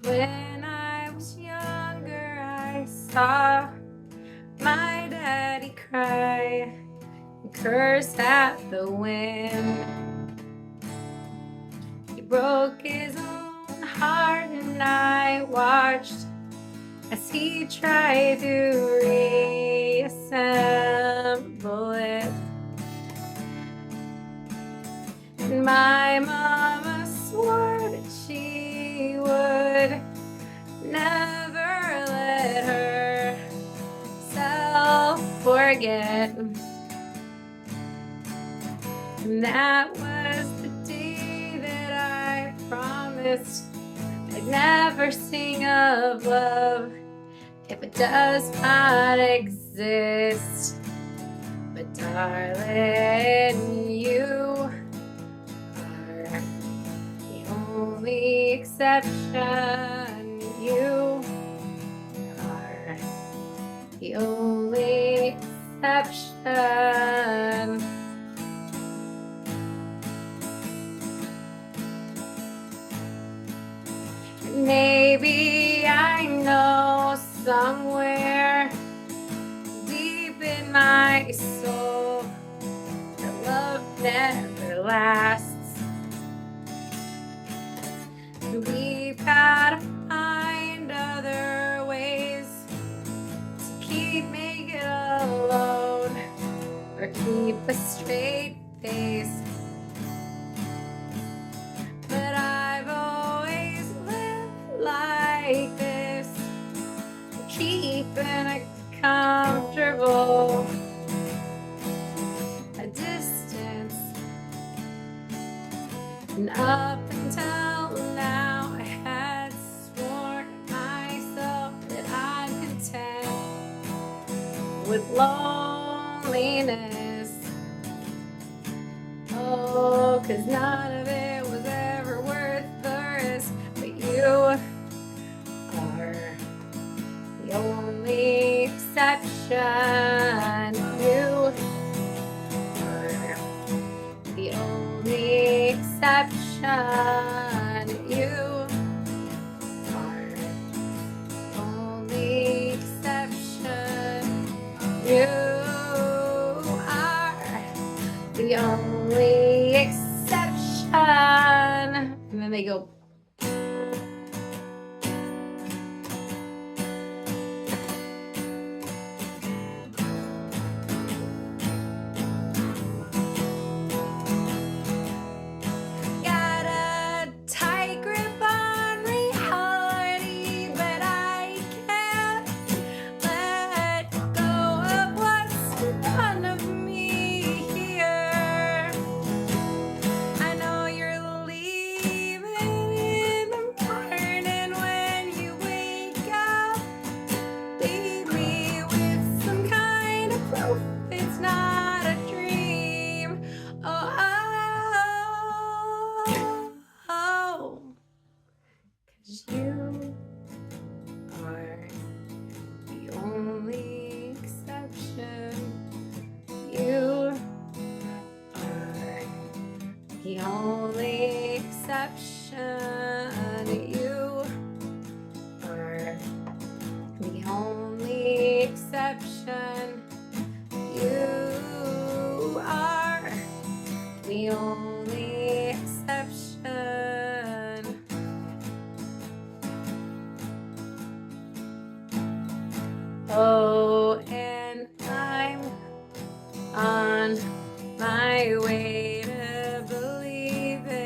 When I was younger, I saw my daddy cry and curse at the wind. He broke his own heart, and I watched as he tried to reassemble it. And my mama swore that she would never let herself forget. And that was the day that I promised I'd never sing of love if it does not exist. But darling, you are the only exception. You are the only exception. Maybe I know somewhere deep in my soul that love never lasts. We've gotta find other ways to keep making alone or keep a straight face. But I've always lived like this, keeping it comfortable, a distance. And up until now, I had sworn myself that I'm content with loneliness. Oh, 'cause none of it was ever worth the risk. But you are the only exception. You are the only exception. You are the only exception. You are the only exception. And then they go. Got a tight grip on reality, but I can't let go of what's in front of me here. I know you're leaving in the morning when you wake up. Leave me with some kind of proof it's not a dream. Oh, oh, oh, 'cause you are the only exception. You are the only exception. You are the only exception. You are the only exception. Oh, and I'm on my way to believing.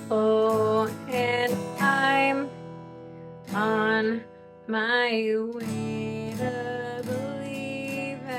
Oh, and I'm on my way to believing.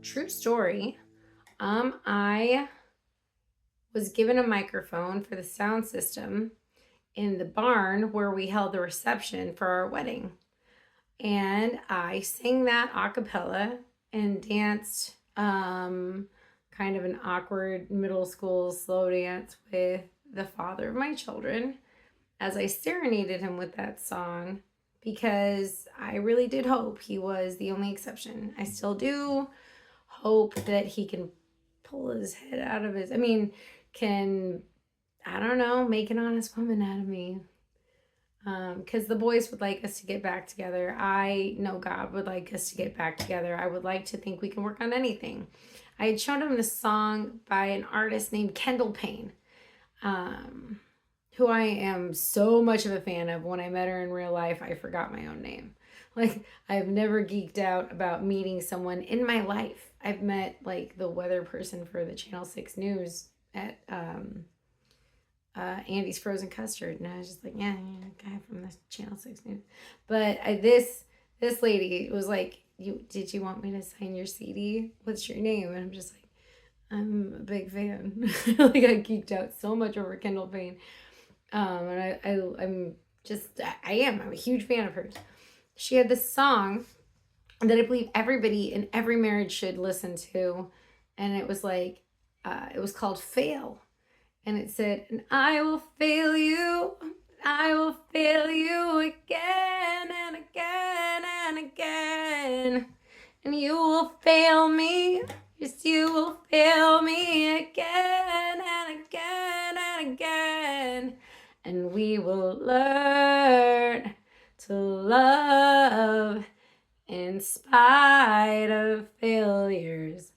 True story. I was given a microphone for the sound system in the barn where we held the reception for our wedding. And I sang that a cappella and danced kind of an awkward middle school slow dance with the father of my children as I serenaded him with that song, because I really did hope he was the only exception. I still do. hope that he can pull his head out of his, I mean, can, I don't know, make an honest woman out of me. Because the boys would like us to get back together. I know God would like us to get back together. I would like to think we can work on anything. I had shown him this song by an artist named Kendall Payne, um, who I am so much of a fan of. When I met her in real life, I forgot my own name. Like, I've never geeked out about meeting someone in my life. I've met, like, the weather person for the Channel 6 News at Andy's Frozen Custard, and I was just like, yeah, guy from the Channel 6 News. But this lady was like, did you want me to sign your CD? What's your name? And I'm just like, I'm a big fan. Like, I geeked out so much over Kendall Payne. And I'm a huge fan of hers. She had this song that I believe everybody in every marriage should listen to. And it was like, it was called Fail. And it said, and I will fail you again and again and again. And you will fail me. Yes, you will fail me again and again and again. And we will learn to love in spite of failures.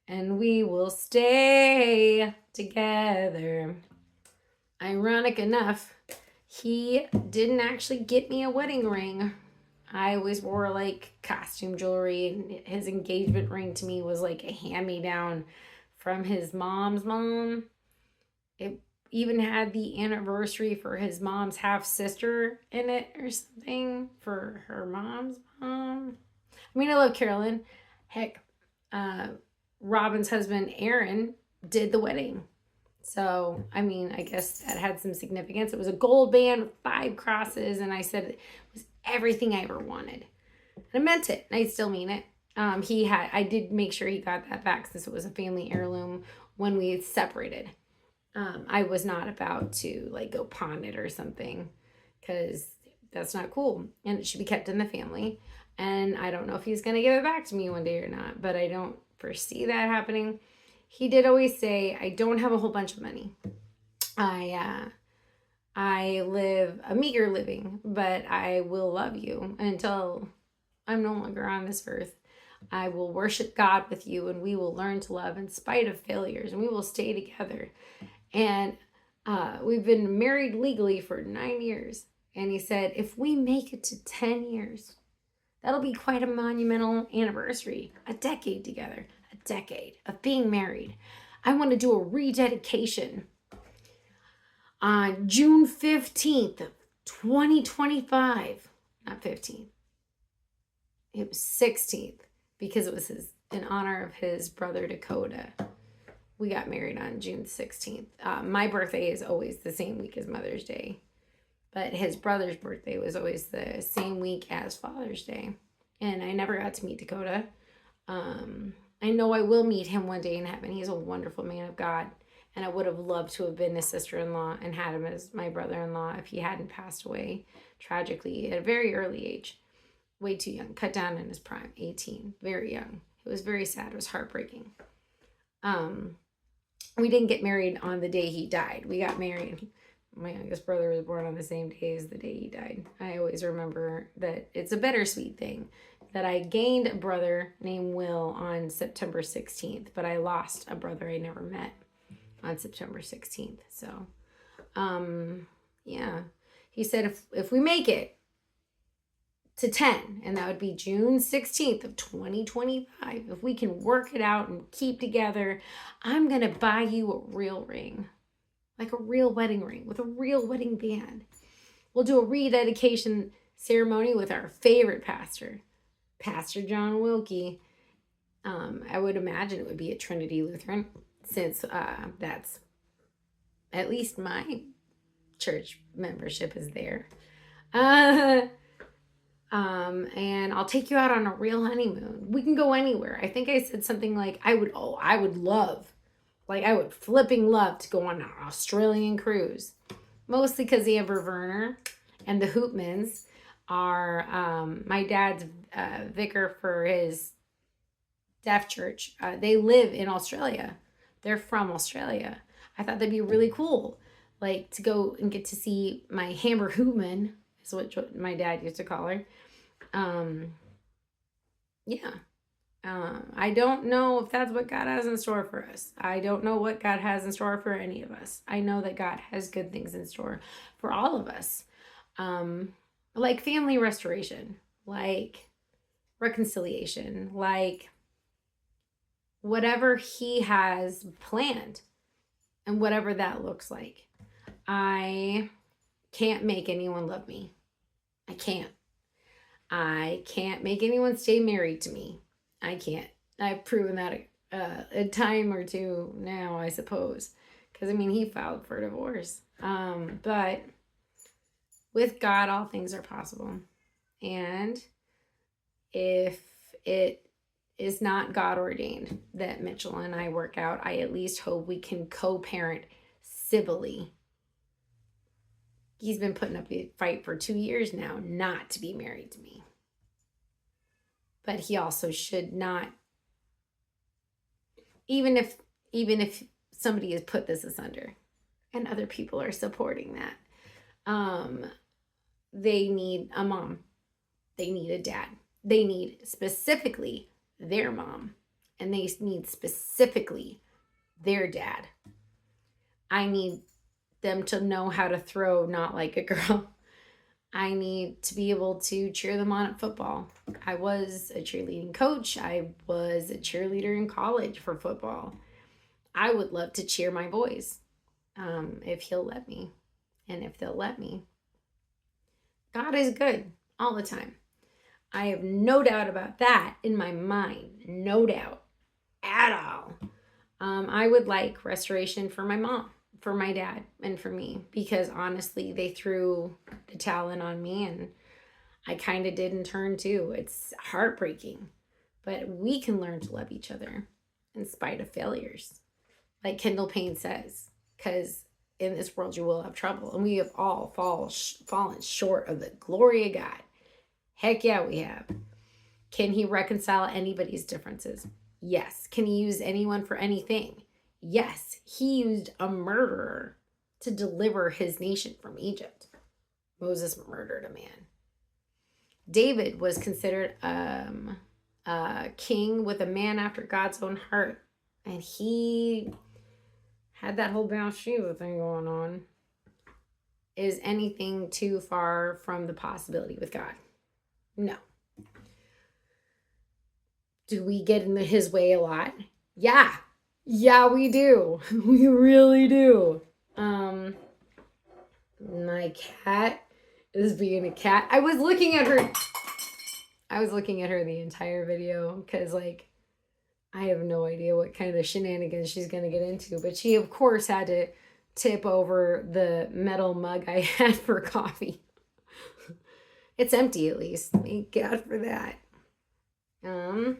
And we will stay together. Ironic enough, he didn't actually get me a wedding ring. I always wore like costume jewelry, and his engagement ring to me was like a hand-me-down from his mom's mom. It even had the anniversary for his mom's half-sister in it or something for her mom's mom. I mean, I love Carolyn. Heck, Robin's husband, Aaron, did the wedding. So, I mean, I guess that had some significance. It was a gold band with 5 crosses, and I said it was everything I ever wanted. And I meant it, and I still mean it. I did make sure he got that back since it was a family heirloom when we separated. I was not about to like go pawn it or something, because that's not cool, and it should be kept in the family. And I don't know if he's going to give it back to me one day or not, but I don't foresee that happening. He did always say, I don't have a whole bunch of money. I live a meager living, but I will love you until I'm no longer on this earth. I will worship God with you, and we will learn to love in spite of failures, and we will stay together. And we've been married legally for 9 years. And he said, if we make it to 10 years, that'll be quite a monumental anniversary. A decade together. A decade of being married. I want to do a rededication on June 15th of 2025. Not 15th. It was 16th, because it was in honor of his brother Dakota. We got married on June 16th. My birthday is always the same week as Mother's Day. But his brother's birthday was always the same week as Father's Day. And I never got to meet Dakota. I know I will meet him one day in heaven. He's a wonderful man of God. And I would have loved to have been his sister-in-law and had him as my brother-in-law if he hadn't passed away tragically at a very early age. Way too young. Cut down in his prime. 18. Very young. It was very sad. It was heartbreaking. We didn't get married on the day he died. We got married. My youngest brother was born on the same day as the day he died. I always remember that it's a bittersweet thing that I gained a brother named Will on September 16th, but I lost a brother I never met on September 16th. So, yeah. He said if we make it to 10, and that would be June 16th of 2025, if we can work it out and keep together, I'm going to buy you a real ring. Like a real wedding ring with a real wedding band. We'll do a rededication ceremony with our favorite pastor, Pastor John Wilkie. I would imagine it would be at Trinity Lutheran, since that's at least my church membership is there. And I'll take you out on a real honeymoon. We can go anywhere. I think I said something like, I would flipping love to go on an Australian cruise. Mostly because Amber Werner and the Hoopmans are my dad's vicar for his deaf church. They live in Australia. They're from Australia. I thought that'd be really cool, like to go and get to see my Amber Hoopman, is what my dad used to call her. Yeah. I don't know if that's what God has in store for us. I don't know what God has in store for any of us. I know that God has good things in store for all of us. Like family restoration, like reconciliation, like whatever He has planned and whatever that looks like. I can't make anyone love me. I can't. I can't make anyone stay married to me. I can't. I've proven that a time or two now, I suppose. Because, I mean, he filed for divorce. But with God, all things are possible. And if it is not God ordained that Mitchell and I work out, I at least hope we can co-parent civilly. He's been putting up a fight for 2 years now not to be married to me. But he also should not, even if somebody has put this asunder and other people are supporting that, they need a mom. They need a dad. They need specifically their mom. And they need specifically their dad. I need them to know how to throw not like a girl. I need to be able to cheer them on at football. I was a cheerleading coach. I was a cheerleader in college for football. I would love to cheer my boys, if he'll let me and if they'll let me. God is good all the time. I have no doubt about that in my mind. No doubt at all. I would like restoration for my mom, for my dad, and for me, because honestly, they threw the talent on me and I kind of did in turn too. It's heartbreaking, but we can learn to love each other in spite of failures. Like Kendall Payne says, because in this world you will have trouble, and we have all fallen short of the glory of God. Heck yeah, we have. Can he reconcile anybody's differences? Yes. Can he use anyone for anything? Yes. He used a murderer to deliver his nation from Egypt. Moses murdered a man. David was considered a king with a man after God's own heart. And he had that whole Bathsheba thing going on. Is anything too far from the possibility with God? No. Do we get in his way a lot? Yeah. Yeah, we do. We really do. My cat is being a cat. I was looking at her the entire video because, like, I have no idea what kind of shenanigans she's going to get into. But she, of course, had to tip over the metal mug I had for coffee. It's empty, at least. Thank God for that. For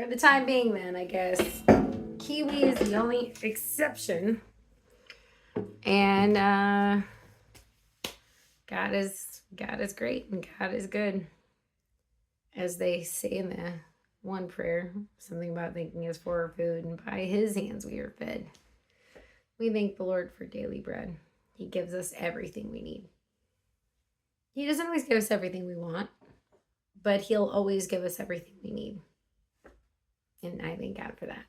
the time being, then, I guess Kiwi is the only exception. And God is great and God is good. As they say in the one prayer, something about thanking us for our food, and by his hands we are fed. We thank the Lord for daily bread. He gives us everything we need. He doesn't always give us everything we want, but he'll always give us everything we need. And I thank God for that.